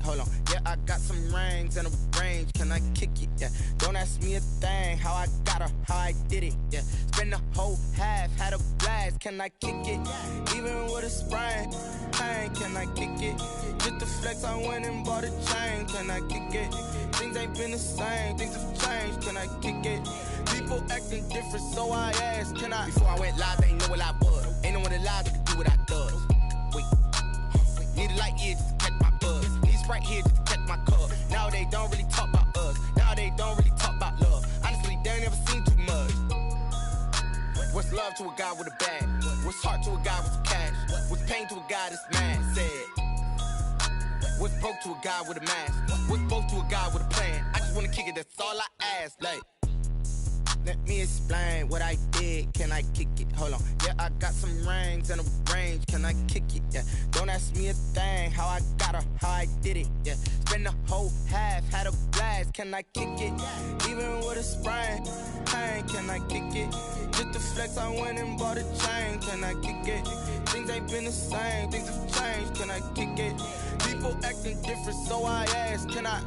hold on. Yeah, I got some rings and a range, can I kick it? Yeah, don't ask me a thing, how I got her, how I did it. Yeah, spend the whole half, had a blast, can I kick it? Even with a sprain, pain, can I kick it? Just the flex, I went and bought a chain, can I kick it? Things ain't been the same, things have changed, can I kick it? People acting different, so I asked, can I? Before I went live, they ain't know what I was. Ain't no one alive that could do what I does. Wait, need a light here just to catch my buzz. Need Sprite here just to catch my cup. Now they don't really talk about us. Now they don't really talk about love. Honestly, they ain't never seen too much. What's love to a guy with a bag? What's heart to a guy with some cash? What's pain to a guy that's mad? Said. What's broke to a guy with a mask? What's both to a guy with a plan? I just wanna kick it, that's all I ask. Like, let me explain what I did, can I kick it? Hold on, yeah, I got some rings and a range, can I kick it? Yeah, don't ask me a thing, how I got her, how I did it. Yeah, spend the whole half, had a blast, can I kick it? Even with a sprain, pain, can I kick it? Just the flex, I went and bought a chain, can I kick it? Things ain't been the same, things have changed, can I kick it? People acting different, so I asked, can I?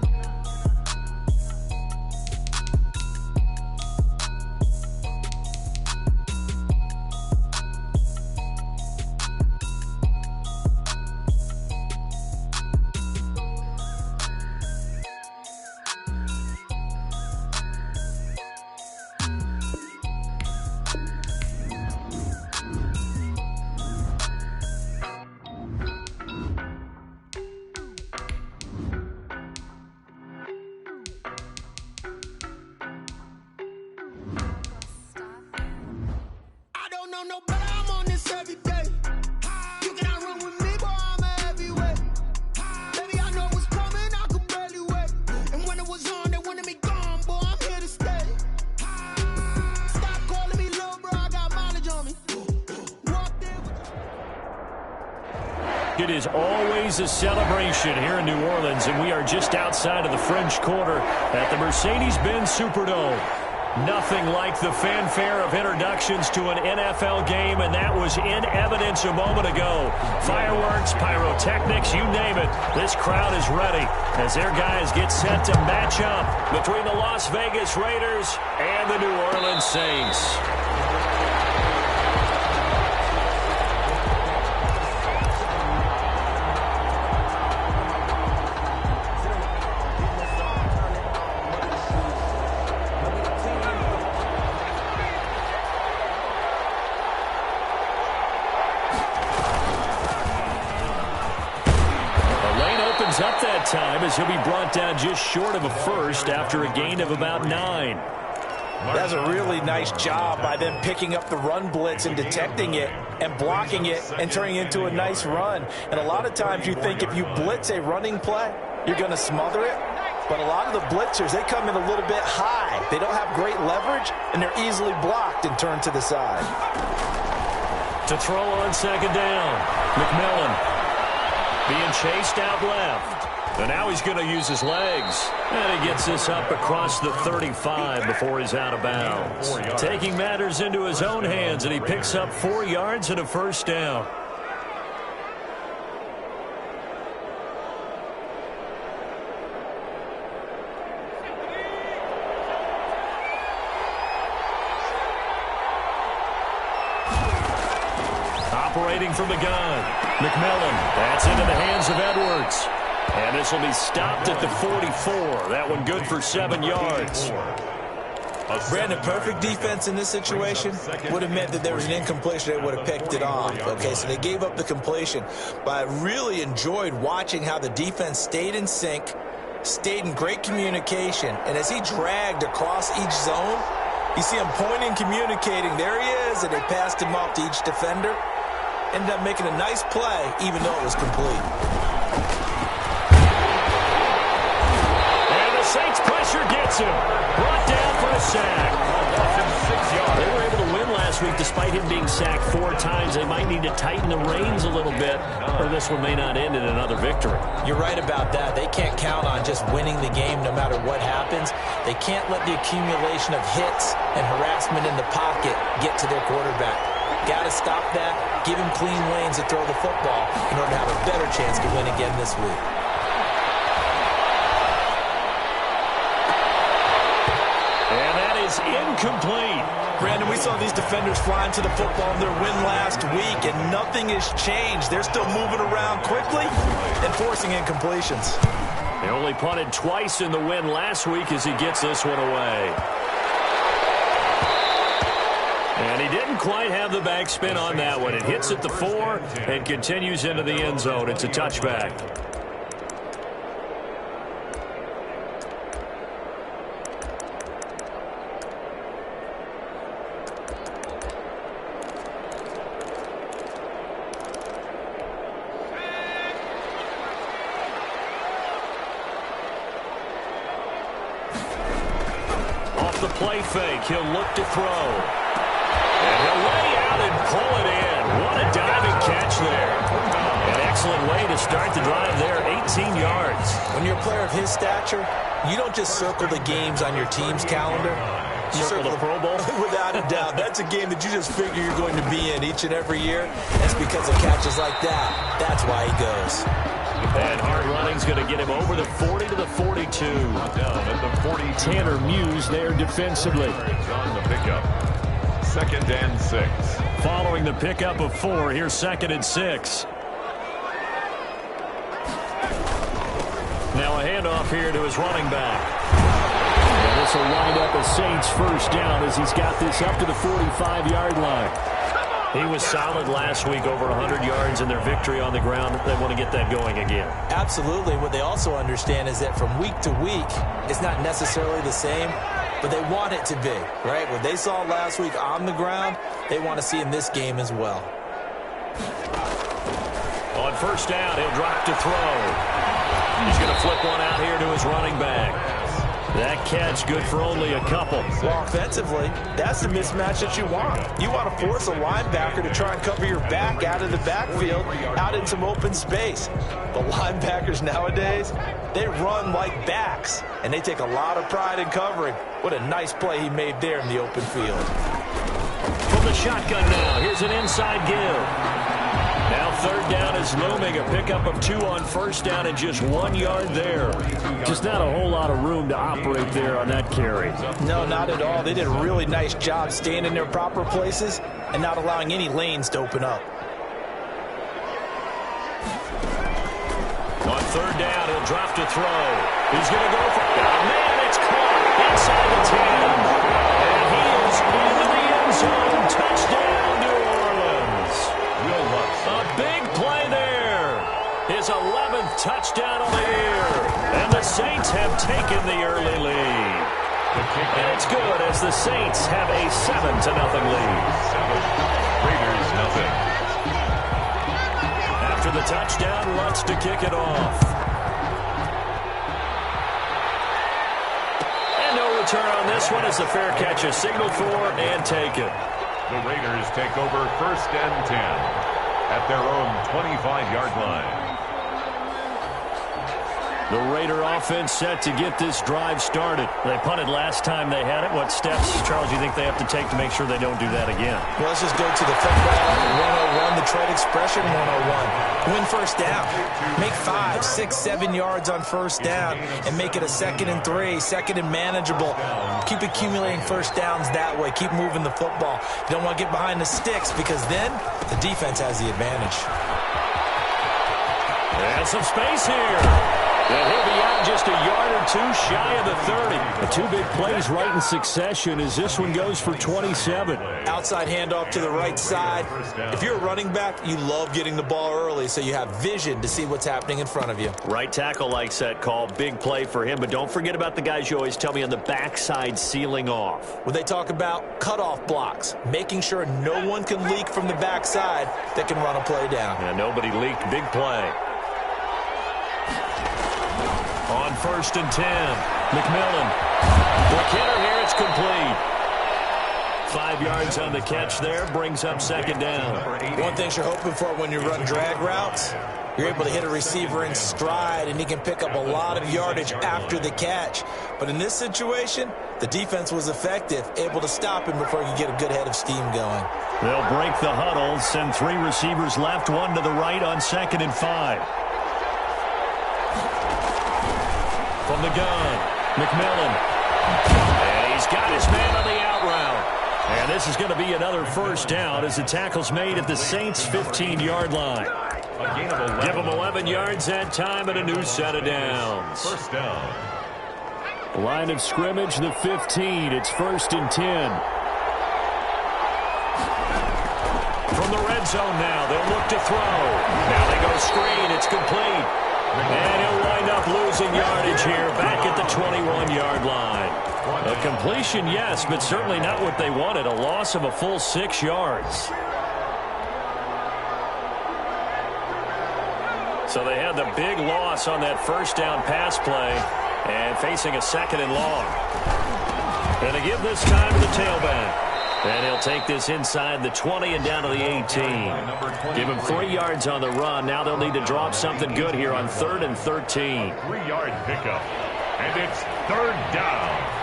It is always a celebration here in New Orleans, and we are just outside of the French Quarter at the Mercedes-Benz Superdome. Nothing like the fanfare of introductions to an NFL game, and that was in evidence a moment ago. Fireworks, pyrotechnics, you name it. This crowd is ready as their guys get set to match up between the Las Vegas Raiders and the New Orleans Saints. Up that time as he'll be brought down just short of a first after a gain of about 9. That's a really nice job by them picking up the run blitz and detecting it and blocking it and turning it into a nice run. And a lot of times you think if you blitz a running play, you're going to smother it. But a lot of the blitzers, they come in a little bit high. They don't have great leverage, and they're easily blocked and turned to the side. To throw on second down, McMillan being chased out left. And now he's going to use his legs. And he gets this up across the 35 before he's out of bounds. Taking matters into his own hands, and he picks up 4 yards and a first down. Operating from the gun, McMillan. That's into the hands of Edwards. And this will be stopped at the 44. That one good for 7 yards. Brandon, perfect defense in this situation would have meant that there was an incompletion. They would have picked it off. Okay, so they gave up the completion. But I really enjoyed watching how the defense stayed in sync, stayed in great communication. And as he dragged across each zone, you see him pointing, communicating. There he is, and they passed him off to each defender. Ended up making a nice play, even though it was complete. And the Saints pressure gets him. Brought down for a sack. They were able to win last week despite him being sacked 4 times. They might need to tighten the reins a little bit, or this one may not end in another victory. You're right about that. They can't count on just winning the game no matter what happens. They can't let the accumulation of hits and harassment in the pocket get to their quarterback. Got to stop that, give him clean lanes to throw the football in order to have a better chance to win again this week. is incomplete. Brandon, we saw these defenders flying to the football in their win last week, and nothing has changed. They're still moving around quickly and forcing incompletions. They only punted twice in the win last week as he gets this one away. And he didn't quite have the backspin on that one. It hits at the 4 and continues into the end zone. It's a touchback. Off the play fake, he'll look to throw. And he'll lay out and pull it in. What a diving catch there. An excellent way to start the drive there, 18 yards. When you're a player of his stature, you don't just circle the games on your team's calendar. You Circle the Pro Bowl? Without a doubt. That's a game that you just figure you're going to be in each and every year. That's because of catches like that. That's why he goes. And hard running's going to get him over the 40 to the 42. Down at the 40. Tanner Muse there defensively. On the pickup. 2nd and 6. Following the pickup of 4, here's 2nd and 6. Now a handoff here to his running back. And this will wind up a Saints first down as he's got this up to the 45-yard line. He was solid last week, over 100 yards in their victory on the ground. They want to get that going again. Absolutely. What they also understand is that from week to week, it's not necessarily the same, but they want it to be, right? What they saw last week on the ground, they want to see in this game as well. On first down, he'll drop to throw. He's going to flip one out here to his running back. That catch good for only a couple. Well, offensively, that's the mismatch that you want. You want to force a linebacker to try and cover your back out of the backfield, out in some open space. The linebackers nowadays, they run like backs, and they take a lot of pride in covering. What a nice play he made there in the open field. From the shotgun now, here's an inside give. Now 3rd down is looming. A pickup of 2 on first down and just 1 yard there. Just not a whole lot of room to operate there on that carry. No, not at all. They did a really nice job staying in their proper places and not allowing any lanes to open up. On 3rd down, he'll drop to throw. He's going to go for it. Oh, man, it's caught inside the 10. And he is into the end zone. Touchdown, New Orleans. A big play there. His 11th touchdown of the year. And the Saints have taken the early lead. And it's good as the Saints have a 7-0 lead. Raiders nothing. After the touchdown, Lutz to kick it off. And no return on this one as the fair catch is signaled for and taken. The Raiders take over 1st and 10 at their own 25-yard line. The Raider offense set to get this drive started. They punted last time they had it. What steps, Charles, do you think they have to take to make sure they don't do that again? Well, let's just go to the football 101, the trade expression 101. Win first down. Make 5, 6, 7 yards on first down and make it a 2nd and 3, 2nd and manageable. Keep accumulating first downs that way. Keep moving the football. You don't want to get behind the sticks because then the defense has the advantage. And some space here. And he'll be out just a yard or 2 shy of the 30. The 2 big plays right in succession as this one goes for 27. Outside handoff to the right side. If you're a running back, you love getting the ball early so you have vision to see what's happening in front of you. Right tackle likes that call. Big play for him. But don't forget about the guys you always tell me on the backside sealing off. When they talk about cutoff blocks, making sure no one can leak from the backside that can run a play down. Yeah, nobody leaked. Big play. On 1st and 10, McMillan. McKinnon here, it's complete. 5 yards on the catch there, brings up 2nd down. One thing you're hoping for when you run drag routes, you're able to hit a receiver in stride, and he can pick up a lot of yardage after the catch. But in this situation, the defense was effective, able to stop him before he could get a good head of steam going. They'll break the huddle, send 3 receivers left, 1 to the right on 2nd and 5. From the gun, McMillan. And he's got his man on the out route. And this is going to be another first down as the tackle's made at the Saints' 15-yard line. Give them 11 yards that time and a new set of downs. First down. Line of scrimmage, the 15. It's 1st and 10. From the red zone now, they'll look to throw. Now they go screen. It's complete. And he'll wind up losing yardage here back at the 21-yard line. A completion, yes, but certainly not what they wanted. A loss of a full 6 yards. So they had the big loss on that first down pass play and facing a 2nd and long. And they give this time to the tailback. And he'll take this inside the 20 and down to the 18. Give him 3 yards on the run. Now they'll need to drop something good here on 3rd and 13. 3-yard pickup. And it's 3rd down.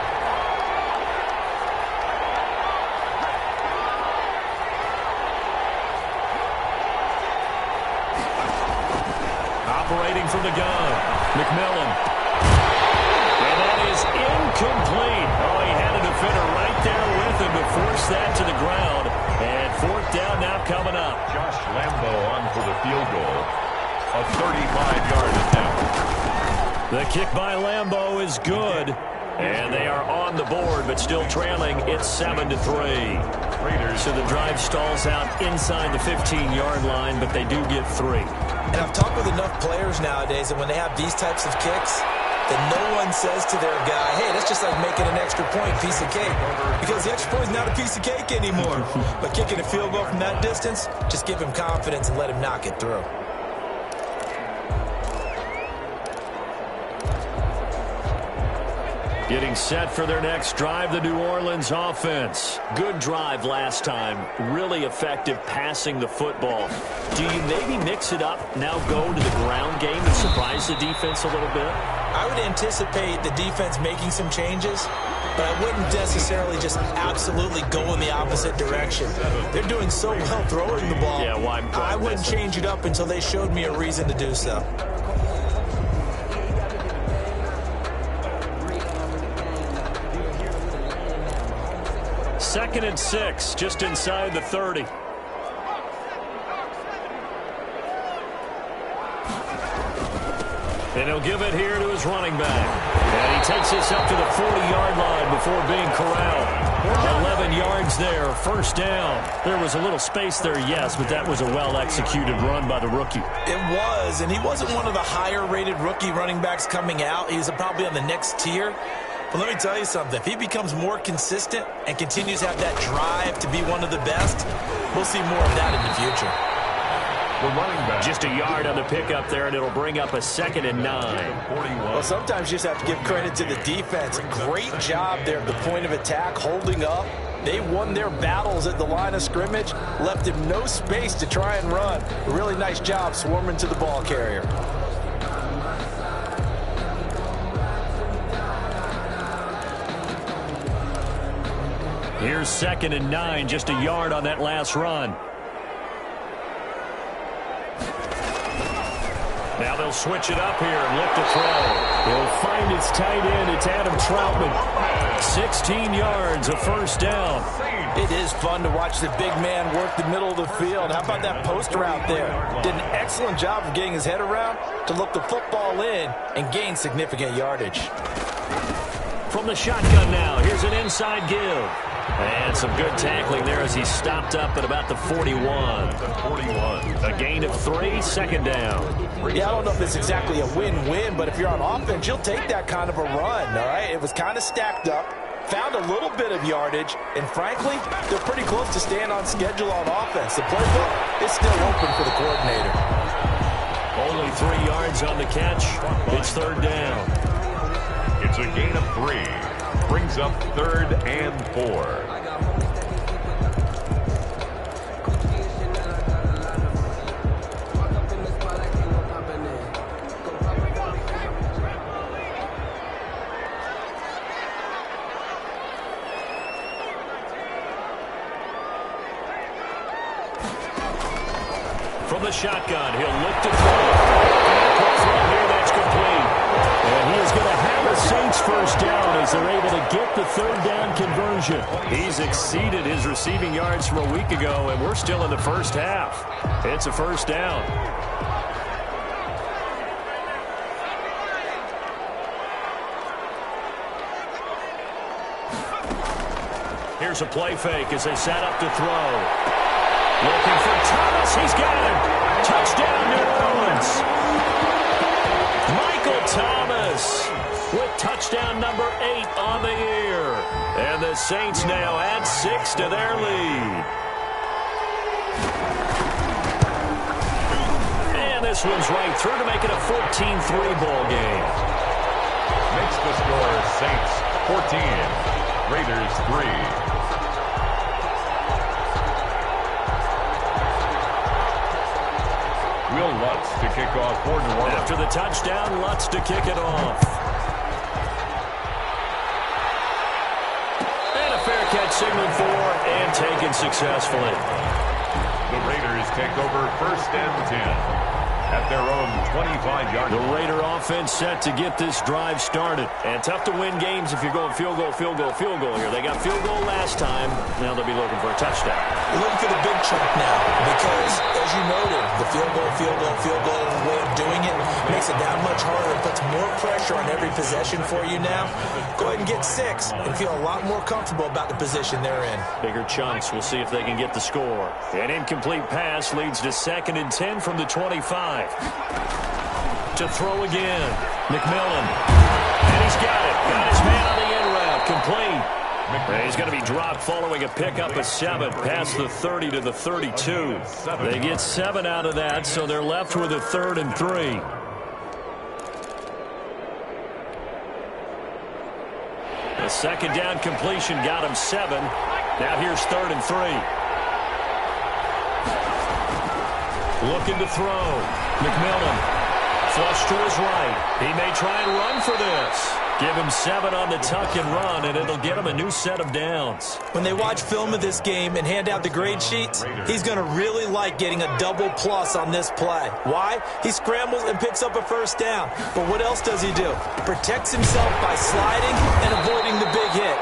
Operating from the gun, McMillan. And that is incomplete. Oh, he had a defender right there with him to force that to the ground. And 4th down now coming up. Josh Lambo on for the field goal. A 35-yard attempt. The kick by Lambo is good. And they are on the board, but still trailing. It's 7-3. So the drive stalls out inside the 15-yard line, but they do get 3. And I've talked with enough players nowadays that when they have these types of kicks, that no one says to their guy, hey, that's just like making an extra point, piece of cake. Because the extra point is not a piece of cake anymore. But kicking a field goal from that distance, just give him confidence and let him knock it through. Getting set for their next drive, the New Orleans offense. Good drive last time. Really effective passing the football. Do you maybe mix it up, now go to the ground game and surprise the defense a little bit? I would anticipate the defense making some changes, but I wouldn't necessarily just absolutely go in the opposite direction. They're doing so well throwing the ball. Yeah, well, I wouldn't change it up until they showed me a reason to do so. Second and 6, just inside the 30. And he'll give it here to his running back. And he takes this up to the 40-yard line before being corralled. 11 yards there, first down. There was a little space there, yes, but that was a well-executed run by the rookie. It was, and he wasn't one of the higher-rated rookie running backs coming out. He was probably on the next tier. But let me tell you something. If he becomes more consistent and continues to have that drive to be one of the best, we'll see more of that in the future. The running back. Just a yard on the pickup there, and it'll bring up a 2nd and 9. 41. Well, sometimes you just have to give credit to the defense. Great job there at the point of attack, holding up. They won their battles at the line of scrimmage, left him no space to try and run. A really nice job swarming to the ball carrier. Here's 2nd and 9, just a yard on that last run. Now they'll switch it up here and look to throw. He'll find his tight end. It's Adam Troutman. 16 yards, a first down. It is fun to watch the big man work the middle of the field. How about that post route there? Did an excellent job of getting his head around to look the football in and gain significant yardage. From the shotgun now, here's an inside give. And some good tackling there as he stopped up at about the 41. A gain of 3, second down. Yeah, I don't know if it's exactly a win-win, but if you're on offense, you'll take that kind of a run, all right? It was kind of stacked up, found a little bit of yardage, and frankly, they're pretty close to staying on schedule on offense. The playbook is still open for the coordinator. Only 3 yards on the catch. It's third down. It's a gain of 3. Brings up 3rd and 4. From the shotgun, he'll look to throw. And a quick throw here, that's complete. And he is going to have a Saints first down as they're able to get the third down conversion. He's exceeded his receiving yards from a week ago, and we're still in the first half. It's a first down. Here's a play fake as they set up to throw. Looking for Thomas. He's got him. Touchdown, New Orleans. Michael Thomas with touchdown number 8 on the year. And the Saints now add 6 to their lead. And this one's right through to make it a 14-3 ball game. Makes the score Saints 14, Raiders 3. Will Lutz to kick off for New Orleans. After the touchdown, Lutz to kick it off. And a fair catch signaled for and taken successfully. The Raiders take over first and 10 at their own 25-yard line. The Raider offense set to get this drive started. And tough to win games if you're going field goal, field goal, field goal here. They got field goal last time. Now they'll be looking for a touchdown. We're looking for the big chunk now because, as you noted, the field goal way of doing it makes it that much harder. It puts more pressure on every possession for you now. Go ahead and get 6 and feel a lot more comfortable about the position they're in. Bigger chunks. We'll see if they can get the score. An incomplete pass leads to 2nd and 10 from the 25. To throw again. McMillan. And he's got it. Got his man on the end route. Complete. He's going to be dropped following a pickup of 7 past the 30 to the 32. They get 7 out of that, so they're left with a 3rd and 3. The second down completion got him 7. Now here's 3rd and 3. Looking to throw. McMillan. Flush to his right. He may try and run for this. Give him 7 on the tuck and run, and it'll get him a new set of downs. When they watch film of this game and hand out the grade sheets, he's going to really like getting a double plus on this play. Why? He scrambles and picks up a first down. But what else does he do? Protects himself by sliding and avoiding the big hit.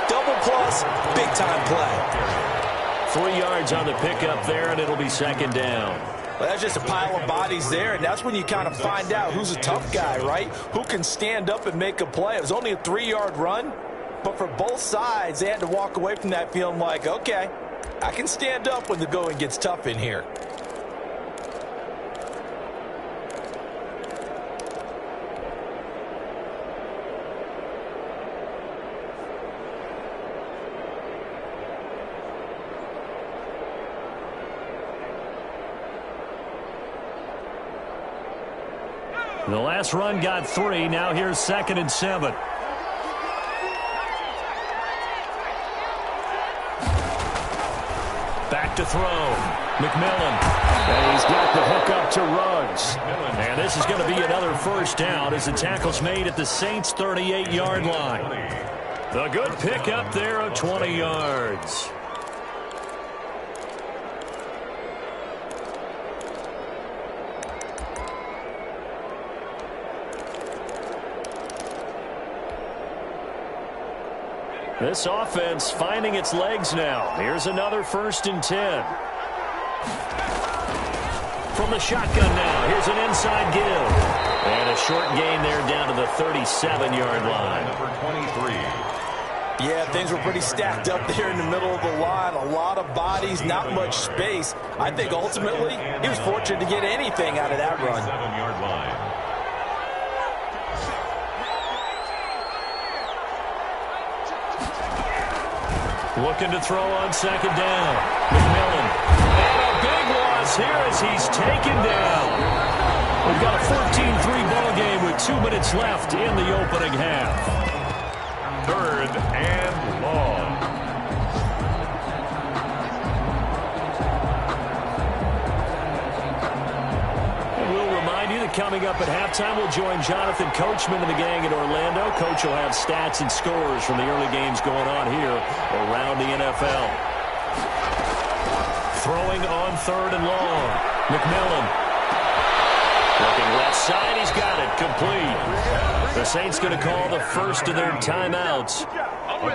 Double plus, big time play. 3 yards on the pickup there, and it'll be 2nd down. Well, that's just a pile of bodies there, and that's when you kind of find out who's a tough guy, right? Who can stand up and make a play. It was only a 3-yard run, but for both sides, they had to walk away from that feeling like, okay, I can stand up when the going gets tough in here. The last run got 3. Now here's 2nd and 7. Back to throw. McMillan. And he's got the hook up to Ruggs. And this is going to be another first down as the tackle's made at the Saints' 38-yard line. The good pickup there of 20 yards. This offense finding its legs now. Here's another 1st and 10. From the shotgun now, here's an inside give. And a short gain there down to the 37-yard line. Number 23. Yeah, things were pretty stacked up there in the middle of the line. A lot of bodies, not much space. I think ultimately he was fortunate to get anything out of that run. 7-yard line. Looking to throw on 2nd down. McMillan. And a big loss here as he's taken down. We've got a 14-3 ball game with 2 minutes left in the opening half. 3rd and long. Coming up at halftime, we'll join Jonathan Coachman and the gang in Orlando. Coach will have stats and scores from the early games going on here around the NFL. Throwing on 3rd and long. McMillan. Looking left side, he's got it, complete. The Saints going to call the first of their timeouts.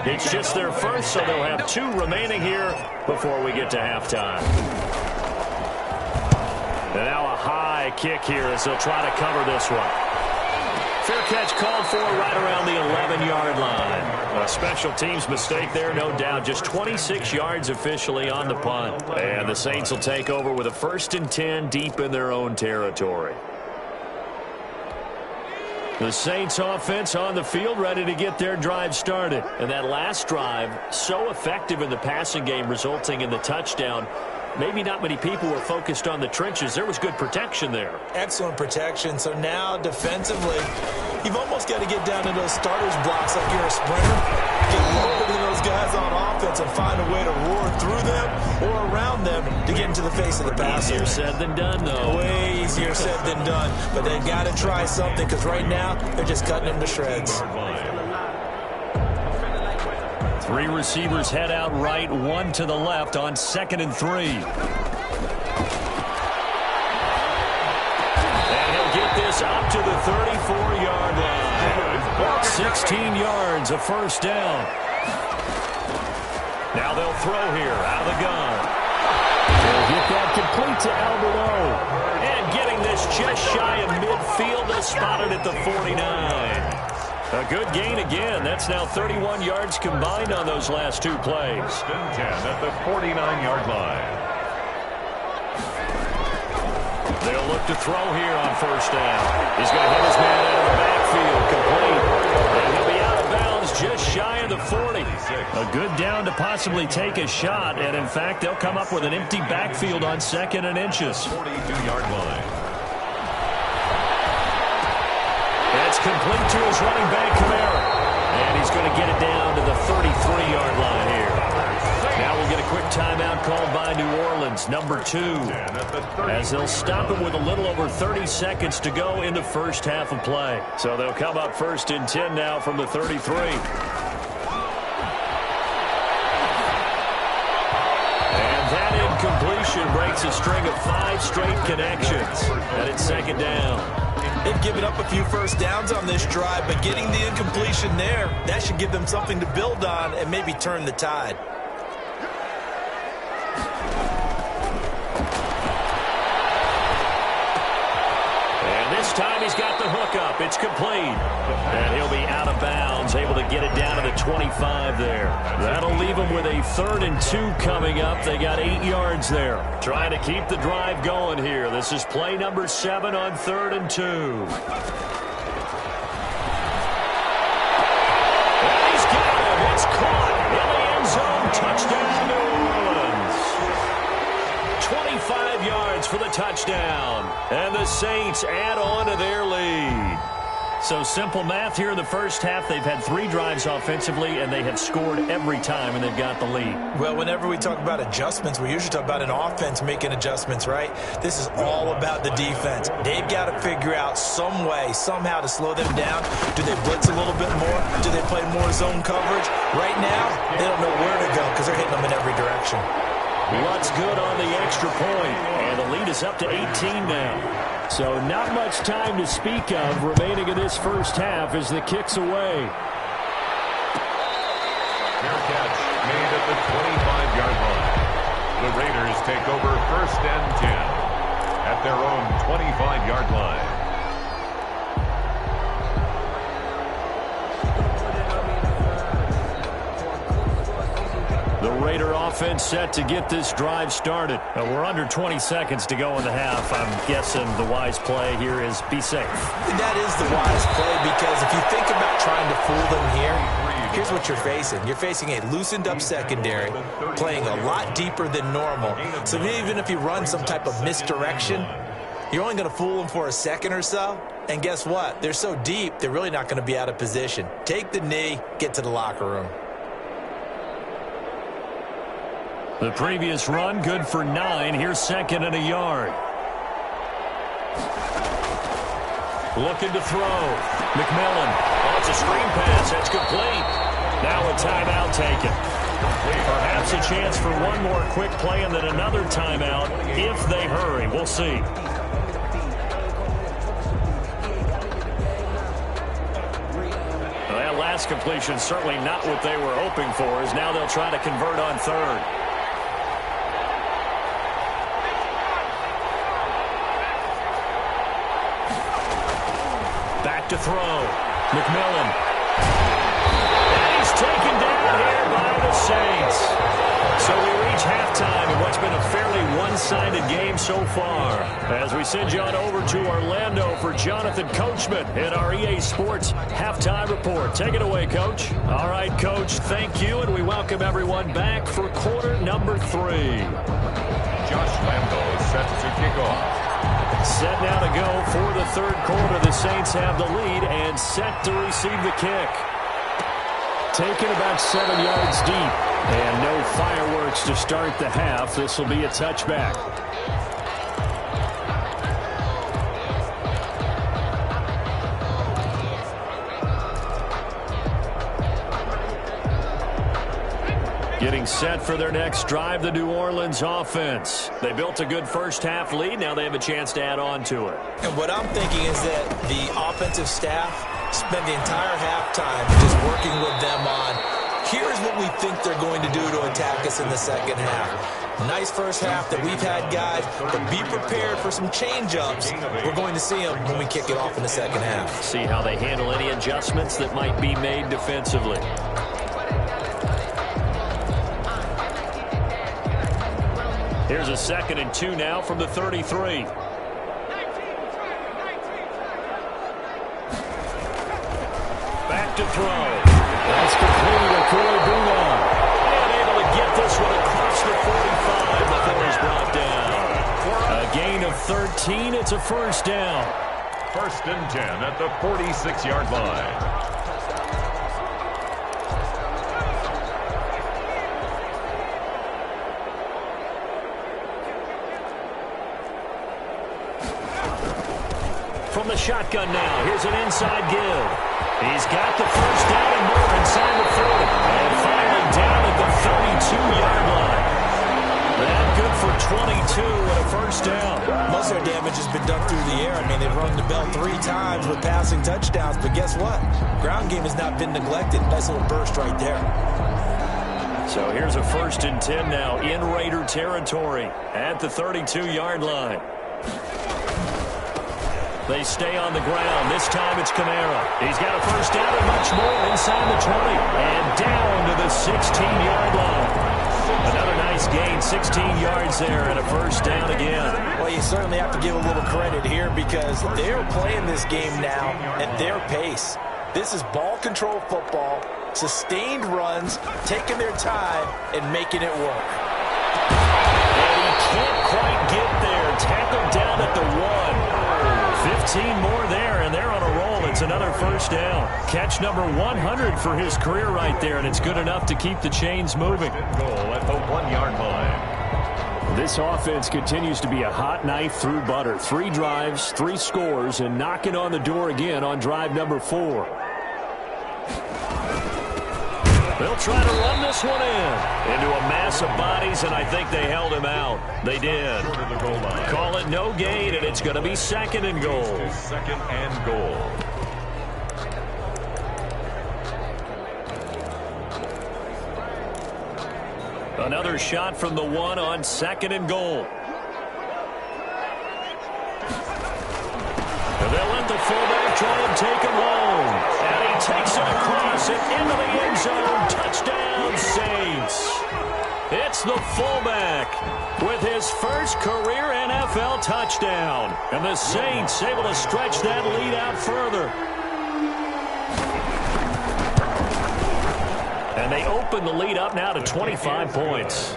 It's just their first, so they'll have 2 remaining here before we get to halftime. And now a high kick here as they'll try to cover this one. Fair catch called for right around the 11-yard line. A special teams mistake there, no doubt. Just 26 yards officially on the punt. And the Saints will take over with a 1st and 10 deep in their own territory. The Saints offense on the field ready to get their drive started. And that last drive, so effective in the passing game, resulting in the touchdown. Maybe not many people were focused on the trenches. There was good protection there. Excellent protection. So now defensively, you've almost got to get down to those starters blocks like you're a sprinter. Get lower than those guys on offense and find a way to roar through them or around them to get into the face of the passer. Easier said than done, though. Way easier said than done. But they've got to try something because right now they're just cutting them to shreds. 3 receivers head out right, 1 to the left on 2nd and 3. And he'll get this up to the 34-yard line. 16 yards, a first down. Now they'll throw here out of the gun. They'll get that complete to Albert O. And getting this just shy of midfield, they'll spot it at the 49. A good gain again. That's now 31 yards combined on those last 2 plays. 10 at the 49-yard line. They'll look to throw here on 1st down. He's going to hit his man out of the backfield, complete. And he'll be out of bounds just shy of the 40. A good down to possibly take a shot. And, in fact, they'll come up with an empty backfield on 2nd and inches. 42-yard line. That's complete to his running back, Kamara. And he's going to get it down to the 33-yard line here. Now we'll get a quick timeout called by New Orleans, number 2. As they'll stop him with a little over 30 seconds to go in the first half of play. So they'll come up 1st and 10 now from the 33. And that incompletion breaks a string of 5 straight connections. And it's 2nd down. They've given up a few first downs on this drive, but getting the incompletion there, that should give them something to build on and maybe turn the tide. And this time he's got the hook up. It's complete. And he'll be out of bounds, able to get it down to the 25 there. That'll leave him with a 3rd and 2 coming up. They got 8 yards there. Trying to keep the drive going here. This is play number 7 on 3rd and 2. And he's got him. It's caught in the end zone. Touchdown, New Orleans. 25 yards for the touchdown. And the Saints add on to their lead. So simple math here in the first half. They've had 3 drives offensively, and they have scored every time, and they've got the lead. Well, whenever we talk about adjustments, we usually talk about an offense making adjustments, right? This is all about the defense. They've got to figure out some way, somehow to slow them down. Do they blitz a little bit more? Do they play more zone coverage? Right now, they don't know where to go because they're hitting them in every direction. What's good on the extra point, and the lead is up to 18 now. So not much time to speak of remaining in this first half as the kick's away. Fair catch made at the 25-yard line. The Raiders take over 1st and 10 at their own 25-yard line. The Raider offense set to get this drive started. We're under 20 seconds to go in the half. I'm guessing the wise play here is be safe. That is the wise play because if you think about trying to fool them here, here's what you're facing. You're facing a loosened up secondary, playing a lot deeper than normal. So even if you run some type of misdirection, you're only going to fool them for a second or so. And guess what? They're so deep, they're really not going to be out of position. Take the knee, get to the locker room. The previous run, good for 9. Here's 2nd and a yard. Looking to throw. McMillan. Oh, it's a screen pass. That's complete. Now a timeout taken. Perhaps a chance for one more quick play and then another timeout if they hurry. We'll see. pass completion certainly not what they were hoping for, as now they'll try to convert on third. Back to throw. McMillan. And he's taken down here by the Saints. So we reach halftime in what's been a fairly one-sided game so far. As we send you on over to Orlando for Jonathan Coachman in our EA Sports Halftime Report. Take it away, Coach. All right, Coach, thank you, and we welcome everyone back for quarter number 3. Josh Lambo set to kick off. Set now to go for the third quarter. The Saints have the lead and set to receive the kick. Taken about 7 yards deep. And no fireworks to start the half. This will be a touchback. Getting set for their next drive, the New Orleans offense. They built a good first-half lead. Now they have a chance to add on to it. And what I'm thinking is that the offensive staff spent the entire halftime just working with them on, here's what we think they're going to do to attack us in the second half. Nice first half that we've had, guys, but be prepared for some change-ups. We're going to see them when we kick it off in the second half. See how they handle any adjustments that might be made defensively. Here's a 2nd and 2 now from the 33. Back to throw. That's complete to Corey Boulan. And able to get this one across the 45 before he's brought down. A gain of 13. It's a first down. 1st and 10 at the 46-yard line. From the shotgun now, here's an inside give. He's got the first down and more inside the 30. And finally down at the 32-yard line. That good for 22 and a first down. Most of their damage has been done through the air. I mean, they've rung the bell 3 times with passing touchdowns, but guess what? Ground game has not been neglected. Nice little burst right there. So here's a 1st and 10 now in Raider territory at the 32-yard line. They stay on the ground. This time it's Kamara. He's got a first down and much more inside the 20. And down to the 16-yard line. Another nice gain, 16 yards there and a first down again. Well, you certainly have to give a little credit here because they're playing this game now at their pace. This is ball control football, sustained runs, taking their time and making it work. And he can't quite get there. Tackled down at the 1. 15 more there, and they're on a roll. It's another first down. Catch number 100 for his career right there, and it's good enough to keep the chains moving. Goal at the 1-yard line. This offense continues to be a hot knife through butter. 3 drives, 3 scores, and knocking on the door again on drive number 4. They'll try to run this one into a mass of bodies, and I think they held him out. They did. Call it no gain, and it's going to be 2nd and goal. 2nd and goal. Another shot from the 1 on 2nd and goal. And they'll let the fullback try and take him home. And he takes it across and into the end zone. Touchdown, Saints. It's the fullback with his first career NFL touchdown. And the Saints able to stretch that lead out further. And they open the lead up now to 25 points.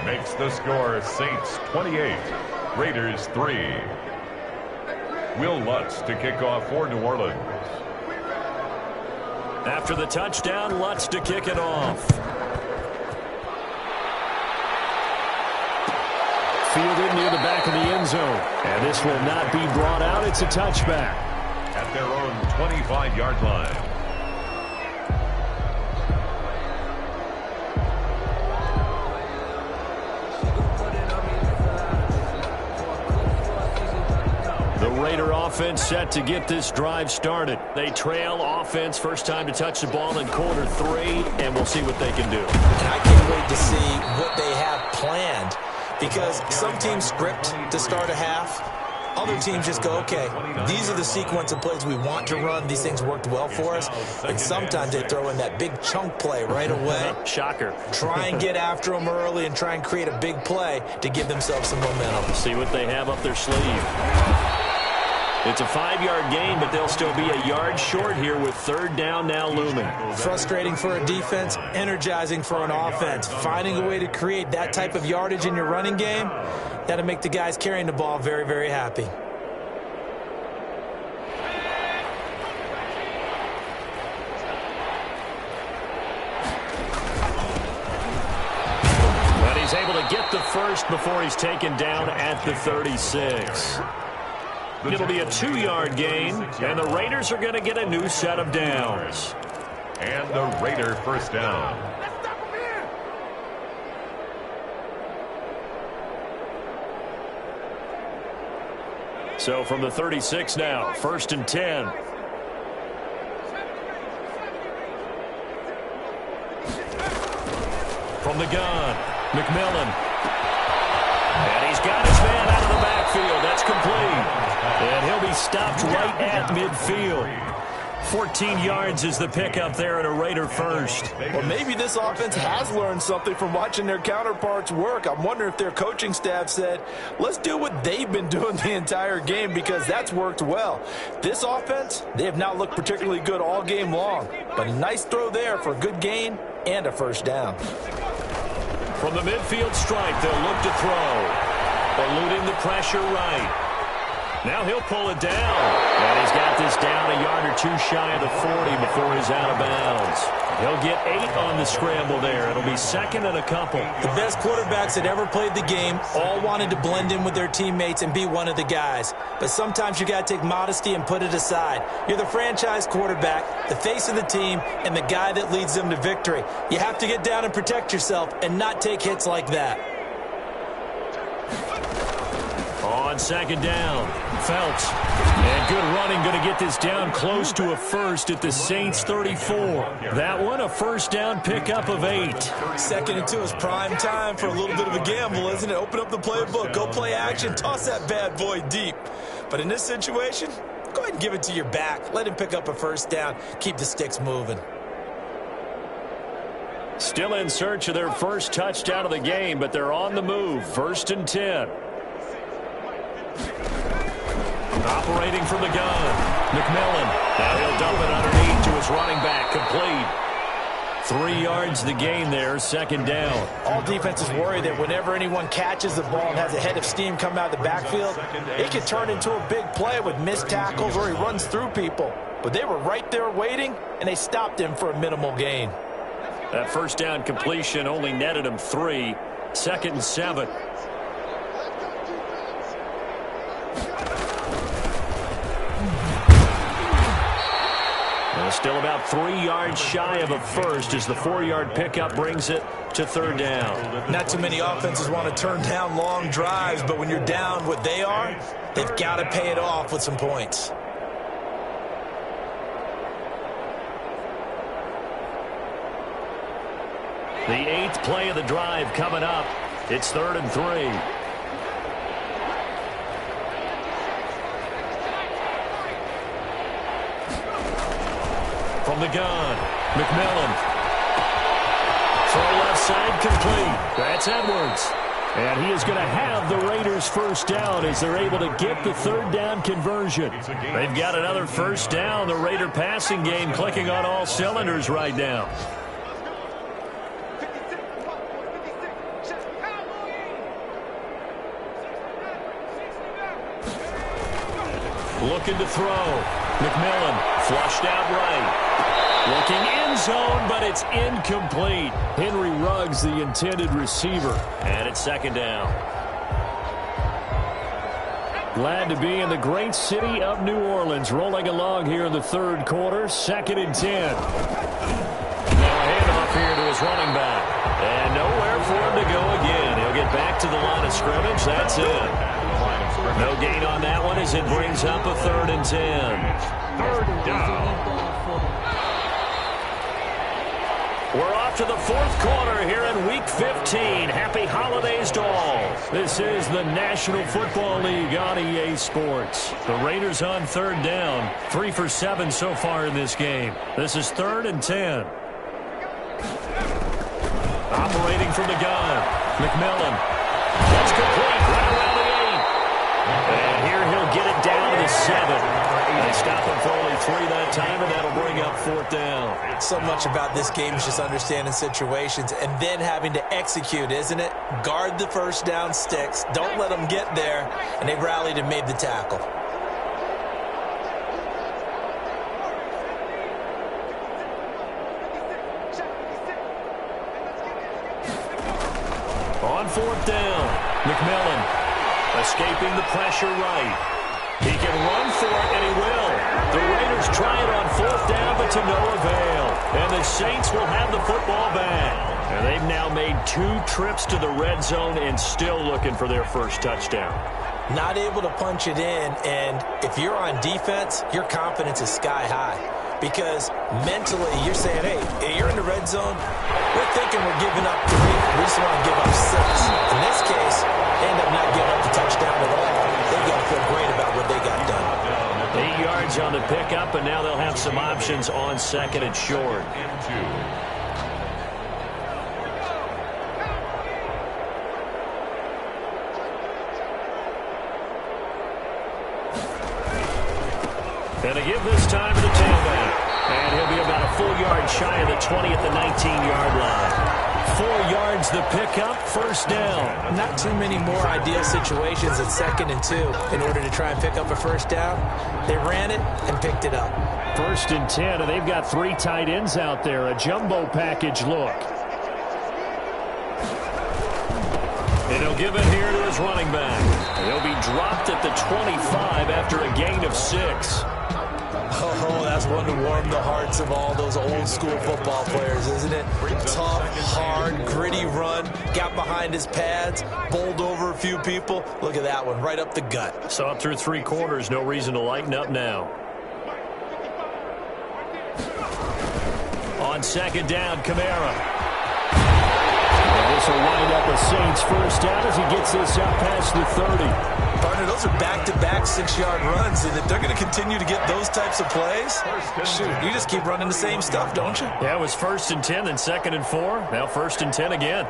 Makes the score Saints 28, Raiders 3. Will Lutz to kick off for New Orleans. After the touchdown, Lutz to kick it off. Fielded near the back of the end zone. And this will not be brought out. It's a touchback. At their own 25-yard line. offense set to get this drive started. They trail offense, first time to touch the ball in quarter 3, and we'll see what they can do. And I can't wait to see what they have planned, because some teams script to start a half. Other teams just go, okay, these are the sequence of plays we want to run. These things worked well for us. And sometimes they throw in that big chunk play right away. Shocker. Try and get after them early and try and create a big play to give themselves some momentum. See what they have up their sleeve. It's a 5-yard gain, but they'll still be a yard short here with third down now looming. Frustrating for a defense, energizing for an offense. Finding a way to create that type of yardage in your running game, that'll make the guys carrying the ball very, very happy. But he's able to get the first before he's taken down at the 36. It'll be a 2-yard gain, and the Raiders are going to get a new set of downs. And the Raider first down. So from the 36 now, 1st and 10. From the gun, McMillan. And he's got his man out of the backfield. That's complete. And he'll be stopped right at midfield. 14 yards is the pickup there and a Raider first. Well, maybe this offense has learned something from watching their counterparts work. I'm wondering if their coaching staff said, let's do what they've been doing the entire game, because that's worked well. This offense, they have not looked particularly good all game long. But a nice throw there for a good gain and a first down. From the midfield stripe, they'll look to throw. Eluding the pressure right. Now he'll pull it down. And he's got this down a yard or 2 shy of the 40 before he's out of bounds. He'll get 8 on the scramble there. It'll be 2nd and a couple. The best quarterbacks that ever played the game all wanted to blend in with their teammates and be one of the guys. But sometimes you got to take modesty and put it aside. You're the franchise quarterback, the face of the team, and the guy that leads them to victory. You have to get down and protect yourself and not take hits like that. On 2nd down, Phelps. And good running, going to get this down close to a first at the Saints 34. That one, a first down pickup of 8. 2nd and 2 is prime time for a little bit of a gamble, isn't it? Open up the playbook, go play action, toss that bad boy deep. But in this situation, go ahead and give it to your back. Let him pick up a first down. Keep the sticks moving. Still in search of their first touchdown of the game, but they're on the move. 1st and 10. Operating from the gun, McMillan. Now he'll dump it underneath to his running back, complete. 3 yards the gain there, 2nd down. All defenses worry that whenever anyone catches the ball and has a head of steam come out of the backfield, it can turn into a big play with missed tackles or he runs through people. But they were right there waiting, and they stopped him for a minimal gain. That first down completion only netted him 3. 2nd and 7. Still about 3 yards shy of a first as the 4-yard pickup brings it to 3rd down. Not too many offenses want to turn down long drives, but when you're down what they are, they've got to pay it off with some points. The 8th play of the drive coming up. It's 3rd and 3. From the gun, McMillan. Throw left side complete. That's Edwards. And he is going to have the Raiders first down as they're able to get the 3rd down conversion. They've got another first down. The Raider passing game clicking on all cylinders right now. Looking to throw. McMillan flushed out right. Looking end zone, but it's incomplete. Henry Ruggs, the intended receiver. And it's 2nd down. Glad to be in the great city of New Orleans. Rolling along here in the 3rd quarter. 2nd and 10. Now a handoff here to his running back. And nowhere for him to go again. He'll get back to the line of scrimmage. That's it. No gain on that one as it brings up a 3rd and 10. Third down. We're off to the 4th quarter here in Week 15. Happy holidays to all. This is the National Football League on EA Sports. The Raiders on 3rd down. 3 for 7 so far in this game. This is 3rd and 10. Operating from the gun, McMillan. That's complete right around the 8. And here he'll get it down to the 7. They stop him for only 3 that time, and that'll bring up 4th down. So much about this game is just understanding situations and then having to execute, isn't it? Guard the first down sticks. Don't let them get there. And they rallied and made the tackle. On 4th down, McMillan escaping the pressure right. He can run for it, and he will. The Raiders try it on 4th down, but to no avail. And the Saints will have the football back. And they've now made 2 trips to the red zone and still looking for their first touchdown. Not able to punch it in, and if you're on defense, your confidence is sky high. Because mentally, you're saying, hey, you're in the red zone. We're thinking we're giving up 3. We just want to give up 6. In this case, they end up not giving up the touchdown at all. They've got to feel great about what they got done. 8 yards on the pickup, and now they'll have some options on 2nd and short. And to give this time to the tailback. And he'll be about a full yard shy of the 20 at the 19-yard line. 4 yards the pickup, 1st down. Not too many more ideal situations at 2nd and 2 in order to try and pick up a 1st down. They ran it and picked it up. 1st and 10, and they've got 3 tight ends out there. A jumbo package look. And he'll give it here to his running back. And he'll be dropped at the 25 after a gain of 6. Oh, that's one to warm the hearts of all those old school football players, isn't it? Tough, hard, gritty run. Got behind his pads, bowled over a few people. Look at that one, right up the gut. Saw it through 3 quarters. No reason to lighten up now. On 2nd down, Kamara. And this will wind up a Saints 1st down as he gets this out past the 30. Partner, those are back-to-back 6-yard runs, and if they're going to continue to get those types of plays, shoot, you just keep running the same stuff, don't you? Yeah, it was 1st and 10, then 2nd and 4, now 1st and 10 again.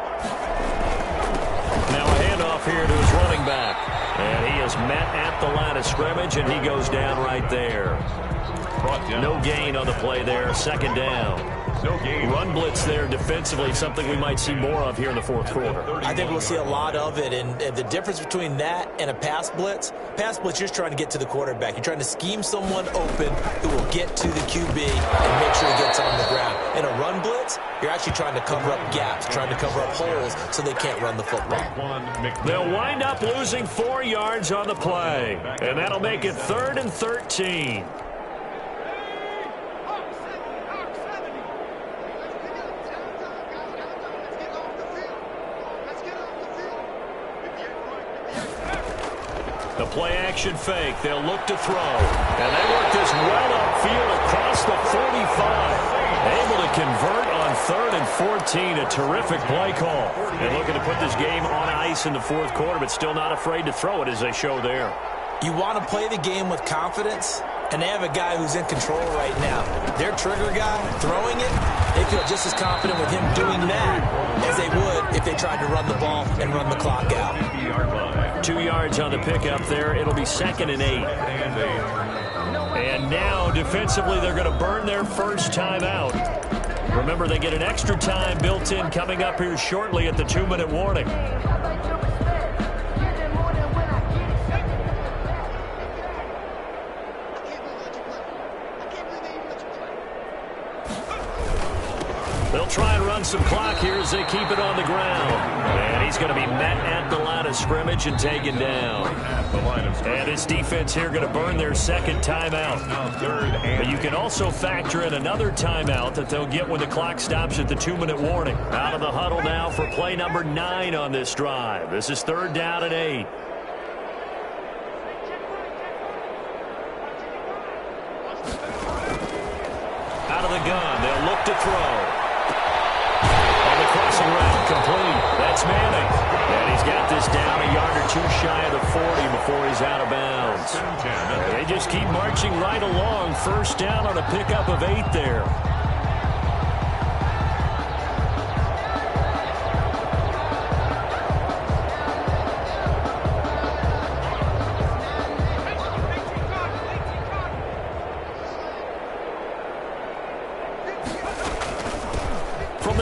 Now a handoff here to his running back, and he is met at the line of scrimmage, and he goes down right there. No gain on the play there, 2nd down. No gain. Run blitz there defensively, something we might see more of here in the 4th quarter. I think we'll see a lot of it, and the difference between that and a pass blitz, you're just trying to get to the quarterback. You're trying to scheme someone open who will get to the QB and make sure he gets on the ground. In a run blitz, you're actually trying to cover up gaps, trying to cover up holes so they can't run the football. They'll wind up losing 4 yards on the play, and that'll make it 3rd and 13. The play-action fake. They'll look to throw. And they work this well upfield across the 45. Able to convert on 3rd and 14. A terrific play call. And looking to put this game on ice in the 4th quarter, but still not afraid to throw it as they show there. You want to play the game with confidence, and they have a guy who's in control right now. Their trigger guy throwing it, they feel just as confident with him doing that as they would if they tried to run the ball and run the clock out. 2 yards on the pickup there. It'll be 2nd and 8. And now, defensively, they're going to burn their first time out. Remember, they get an extra time built in coming up here shortly at the 2-minute warning. They'll try and run some clock here as they keep it on the ground. And he's going to be met at the line of scrimmage and taken down. And this defense here going to burn their second timeout. But you can also factor in another timeout that they'll get when the clock stops at the 2-minute warning. Out of the huddle now for play number 9 on this drive. This is 3rd down and 8. Out of the gun, they'll look to throw. On the crossing route, complete. That's Manning. And he's got this down a yard or 2 shy of the 40 before he's out of bounds. And they just keep marching right along. 1st down on a pickup of 8 there.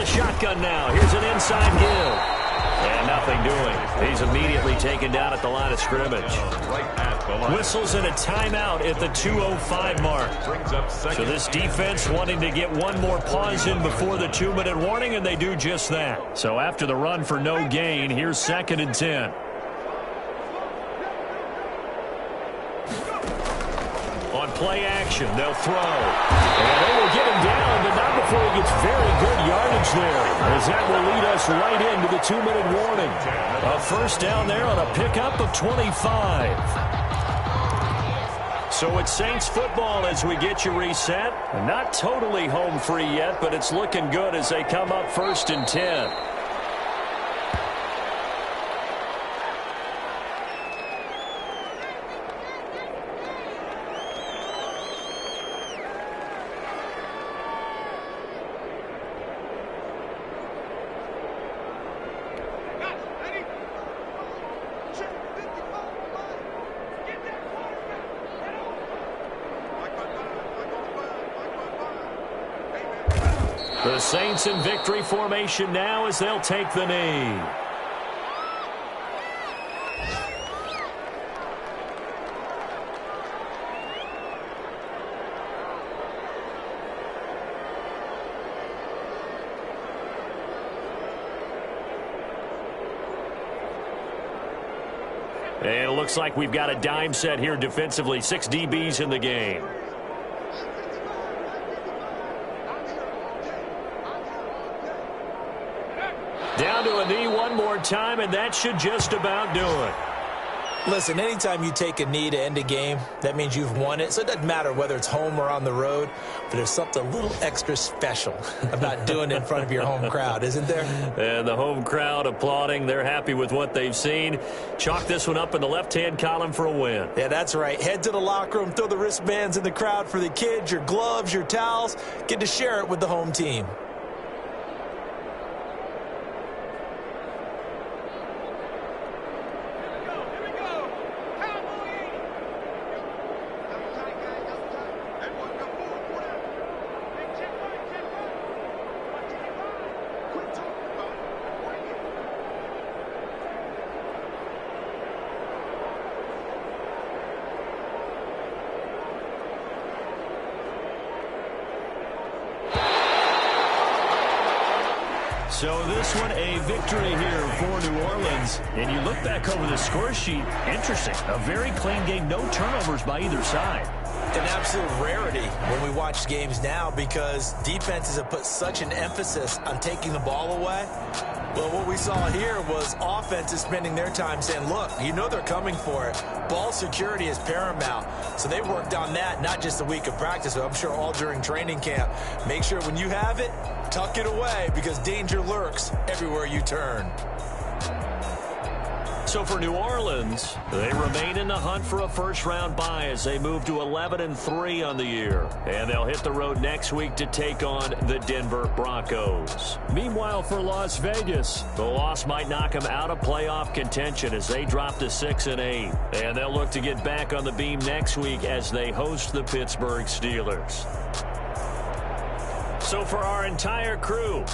Shotgun now. Here's an inside give. And nothing doing. He's immediately taken down at the line of scrimmage. Whistles and a timeout at the 2:05 mark. So this defense wanting to get one more pause in before the 2-minute warning, and they do just that. So after the run for no gain, here's 2nd and 10. On play action, they'll throw. And they will get him down, but not before he gets very good yardage there, as that will lead us right into the 2-minute warning. A 1st down there on a pickup of 25. So it's Saints football as we get you reset. Not totally home free yet, but it's looking good as they come up 1st and 10. The Saints in victory formation now as they'll take the knee. And it looks like we've got a dime set here defensively. 6 DBs in the game. Down to a knee one more time, and that should just about do it. Listen, anytime you take a knee to end a game, that means you've won it. So it doesn't matter whether it's home or on the road, but there's something a little extra special about doing it in front of your home crowd, isn't there? And the home crowd applauding. They're happy with what they've seen. Chalk this one up in the left-hand column for a win. Yeah, that's right. Head to the locker room, throw the wristbands in the crowd for the kids, your gloves, your towels. Get to share it with the home team. So this one a victory here for New Orleans. And you look back over the score sheet, interesting. A very clean game, no turnovers by either side. An absolute rarity when we watch games now because defenses have put such an emphasis on taking the ball away. Well, what we saw here was offenses spending their time saying, look, you know they're coming for it. Ball security is paramount. So they worked on that, not just a week of practice, but I'm sure all during training camp. Make sure when you have it, tuck it away because danger lurks everywhere you turn. So for New Orleans, they remain in the hunt for a first-round bye as they move to 11-3 on the year. And they'll hit the road next week to take on the Denver Broncos. Meanwhile, for Las Vegas, the loss might knock them out of playoff contention as they drop to 6-8. And they'll look to get back on the beam next week as they host the Pittsburgh Steelers. So for our entire crew,